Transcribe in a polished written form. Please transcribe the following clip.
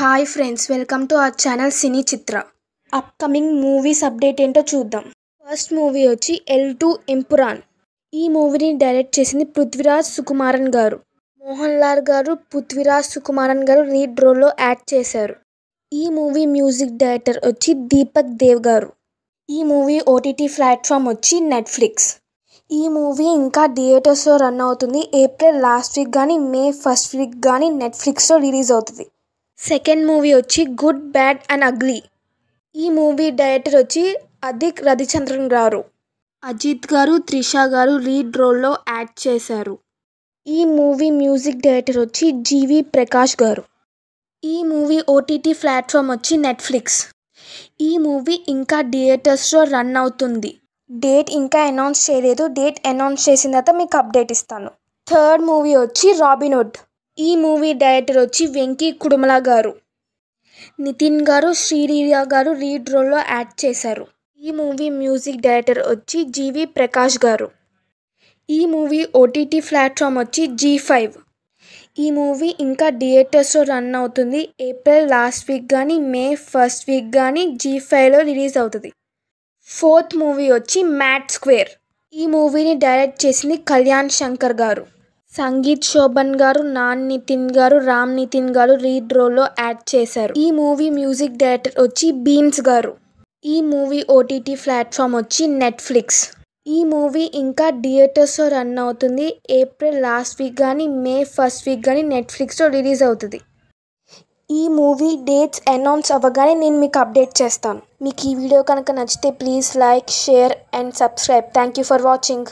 Hi friends, welcome to our channel cine Chitra. Upcoming movies update ఏంటో చూద్దాం. First movie వచ్చి L2 Empuraan. ఈ మూవీని డైరెక్ట్ చేసింది పృథ్వీరాజ్ సుకుమారన్ గారు. మోహన్ లాల్ గారు, పృథ్వీరాజ్ సుకుమారన్ గారు లీడ్ రోల్లో యాక్ట్ చేశారు. ఈ మూవీ మ్యూజిక్ డైరెక్టర్ వచ్చి దీపక్ దేవ్ గారు. ఈ మూవీ ఓటీటీ ప్లాట్ఫామ్ వచ్చి నెట్ఫ్లిక్స్. ఈ మూవీ ఇంకా థియేటర్స్లో రన్ అవుతుంది. ఏప్రిల్ లాస్ట్ వీక్ కానీ మే ఫస్ట్ వీక్ కానీ నెట్ఫ్లిక్స్లో రిలీజ్ అవుతుంది. సెకండ్ మూవీ వచ్చి గుడ్ బ్యాడ్ అండ్ అగ్లీ. ఈ మూవీ డైరెక్టర్ వచ్చి అదిక్ రవిచంద్రన్ గారు. అజిత్ గారు, త్రిష గారు లీడ్ రోల్లో యాక్ట్ చేశారు. ఈ మూవీ మ్యూజిక్ డైరెక్టర్ వచ్చి జీవి ప్రకాష్ గారు. ఈ మూవీ ఓటీటీ ప్లాట్ఫామ్ వచ్చి నెట్ఫ్లిక్స్. ఈ మూవీ ఇంకా థియేటర్స్లో రన్ అవుతుంది. డేట్ ఇంకా అనౌన్స్ చేయలేదు. డేట్ అనౌన్స్ చేసిన తర్వాత మీకు అప్డేట్ ఇస్తాను. థర్డ్ మూవీ వచ్చి రాబిన్హుడ్. ఈ మూవీ డైరెక్టర్ వచ్చి వెంకీ కుడుమల గారు. నితిన్ గారు, శ్రీలీల గారు లీడ్ రోల్లో యాక్ట్ చేశారు. ఈ మూవీ మ్యూజిక్ డైరెక్టర్ వచ్చి జీవి ప్రకాష్ గారు. ఈ మూవీ ఓటీటీ ప్లాట్ఫామ్ వచ్చి G5. ఈ మూవీ ఇంకా థియేటర్స్లో రన్ అవుతుంది. ఏప్రిల్ లాస్ట్ వీక్ కానీ మే ఫస్ట్ వీక్ కానీ G5లో రిలీజ్ అవుతుంది. ఫోర్త్ మూవీ వచ్చి మ్యాడ్ స్క్వేర్. ఈ మూవీని డైరెక్ట్ చేసింది కళ్యాణ్ శంకర్ గారు. సంగీత్ శోభన్ గారు, నాన్ నితిన్ గారు, రామ్ నితిన్ గారు లీడ్ రోల్లో యాక్ట్ చేశారు. ఈ మూవీ మ్యూజిక్ డైరెక్టర్ వచ్చి బీమ్స్ గారు. ఈ మూవీ ఓటీటీ ప్లాట్ఫామ్ వచ్చి నెట్ఫ్లిక్స్. ఈ మూవీ ఇంకా థియేటర్స్లో రన్ అవుతుంది. ఏప్రిల్ లాస్ట్ వీక్ కానీ మే ఫస్ట్ వీక్ కానీ నెట్ఫ్లిక్స్లో రిలీజ్ అవుతుంది. ఈ మూవీ డేట్స్ అనౌన్స్ అవ్వగానే నేను మీకు అప్డేట్ చేస్తాను. మీకు ఈ వీడియో కనుక నచ్చితే please like, share and subscribe. Thank you for watching.